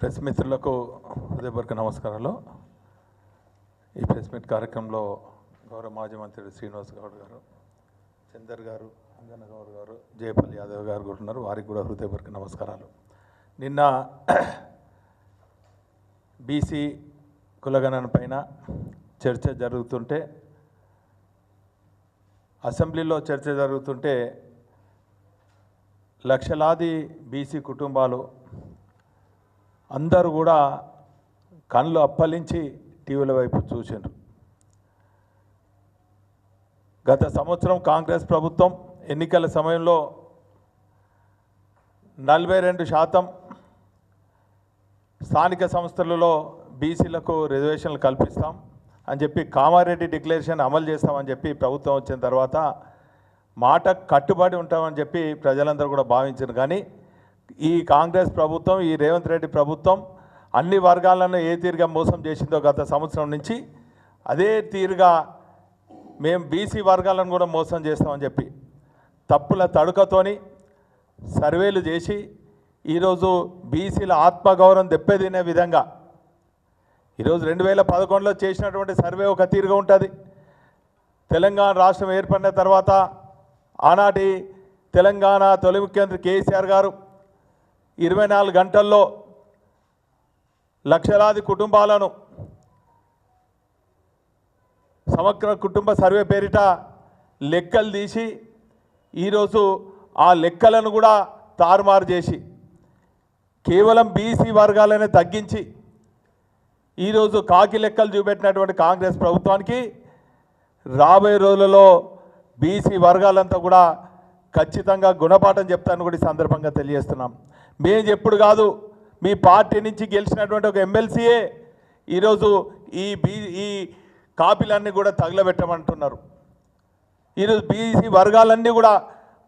Press మిత్రులకు హృదయపూర్వక నమస్కారాలు. ఈ ప్రెస్ మీట్ కార్యక్రమంలో గౌరవ మాజీ మంత్రి శ్రీనివాస్ గౌడ్ గారు, చందర్ గారు, అంజన్న గౌడ్ గారు, జయపల్లి యాదవ్ గారు కూడా ఉన్నారు. వారికి కూడా హృదయపూర్వక నమస్కారాలు. నిన్న బీసీ కులగణన పైన చర్చ జరుగుతుంటే, అసెంబ్లీలో చర్చ జరుగుతుంటే లక్షలాది బీసీ కుటుంబాలు అందరూ కూడా కళ్ళు అప్పలించి టీవీల వైపు చూసిండ్రు. గత సంవత్సరం కాంగ్రెస్ ప్రభుత్వం ఎన్నికల సమయంలో 42% స్థానిక సంస్థలలో బీసీలకు రిజర్వేషన్లు కల్పిస్తాం అని చెప్పి, కామారెడ్డి డిక్లరేషన్ అమలు చేస్తామని చెప్పి ప్రభుత్వం వచ్చిన తర్వాత మాట కట్టుబడి ఉంటామని చెప్పి ప్రజలందరూ కూడా భావించారు. కానీ ఈ కాంగ్రెస్ ప్రభుత్వం, ఈ రేవంత్ రెడ్డి ప్రభుత్వం అన్ని వర్గాలను ఏ తీరుగా మోసం చేసిందో గత సంవత్సరం నుంచి, అదే తీరుగా మేము బీసీ వర్గాలను కూడా మోసం చేస్తామని చెప్పి తప్పుల తడుకతోని సర్వేలు చేసి ఈరోజు బీసీల ఆత్మగౌరవం దెబ్బతినే విధంగా, ఈరోజు 2011లో చేసినటువంటి సర్వే ఒక తీరుగా ఉంటుంది. తెలంగాణ రాష్ట్రం ఏర్పడిన తర్వాత ఆనాటి తెలంగాణ తొలి ముఖ్యమంత్రి కేసీఆర్ గారు 24 గంటల్లో లక్షలాది కుటుంబాలను సమగ్ర కుటుంబ సర్వే పేరిట లెక్కలు తీసి ఈరోజు ఆ లెక్కలను కూడా తారుమారు చేసి కేవలం బీసీ వర్గాలనే తగ్గించి ఈరోజు కాకి లెక్కలు చూపెట్టినటువంటి కాంగ్రెస్ ప్రభుత్వానికి రాబోయే రోజులలో బీసీ వర్గాలంతా కూడా ఖచ్చితంగా గుణపాఠం చెప్తాను కూడా ఈ సందర్భంగా తెలియజేస్తున్నాం. మేము చెప్పుడు కాదు, మీ పార్టీ నుంచి గెలిచినటువంటి ఒక ఎమ్మెల్సీయే ఈరోజు ఈ కాపీలన్నీ కూడా తగలబెట్టమంటున్నారు. ఈరోజు బీసీ వర్గాలన్నీ కూడా,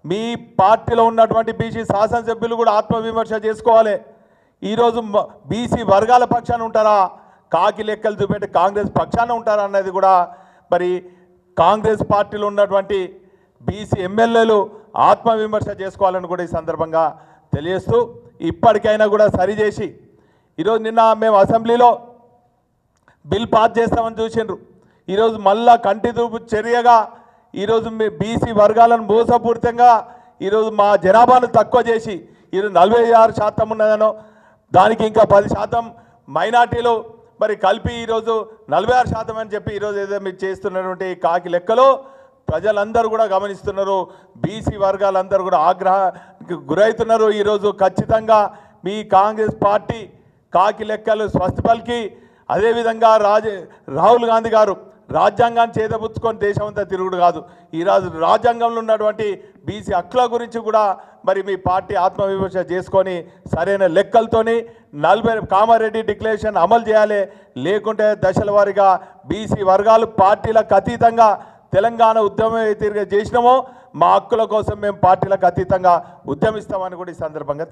మీ పార్టీలో ఉన్నటువంటి బీసీ శాసనసభ్యులు కూడా ఆత్మవిమర్శ చేసుకోవాలి. ఈరోజు బీసీ వర్గాల పక్షాన ఉంటారా, కాకి లెక్కలు చూపెట్టి కాంగ్రెస్ పక్షాన ఉంటారా అన్నది కూడా మరి కాంగ్రెస్ పార్టీలో ఉన్నటువంటి బీసీ ఎమ్మెల్యేలు ఆత్మవిమర్శ చేసుకోవాలని కూడా ఈ సందర్భంగా తెలియజేస్తూ, ఇప్పటికైనా కూడా సరిచేసి, ఈరోజు నిన్న మేము అసెంబ్లీలో బిల్ పాస్ చేస్తామని చూసిండ్రు. ఈరోజు మళ్ళా కంటి చూపు చర్యగా ఈరోజు బీసీ వర్గాలను మోసపూరితంగా ఈరోజు మా జనాభాను తక్కువ చేసి, ఈరోజు 46% ఉన్నదనో, దానికి ఇంకా 10% మైనార్టీలు మరి కలిపి ఈరోజు 46% అని చెప్పి ఈరోజు ఏదో మీరు చేస్తున్నటువంటి కాకి లెక్కలో ప్రజలందరూ కూడా గమనిస్తున్నారు. బీసీ వర్గాలందరూ కూడా ఆగ్రహానికి గురవుతున్నారు. ఈరోజు ఖచ్చితంగా మీ కాంగ్రెస్ పార్టీ కాకి లెక్కలు స్వస్థపలికి, అదేవిధంగా రాహుల్ గాంధీ గారు రాజ్యాంగాన్ని చేతపుచ్చుకొని దేశమంతా తిరుగుడు కాదు, ఈరోజు రాజ్యాంగంలో ఉన్నటువంటి బీసీ హక్కుల గురించి కూడా మరి మీ పార్టీ ఆత్మవిమర్శ చేసుకొని సరైన లెక్కలతోని కామారెడ్డి డిక్లరేషన్ అమలు చేయాలి. లేకుంటే దశల వారీగా బీసీ వర్గాలు పార్టీలకు అతీతంగా తెలంగాణ ఉద్యమం ఏ తీరుగా చేసినామో మా హక్కుల కోసం మేము పార్టీలకు అతీతంగా ఉద్యమిస్తామని కూడా ఈ సందర్భంగా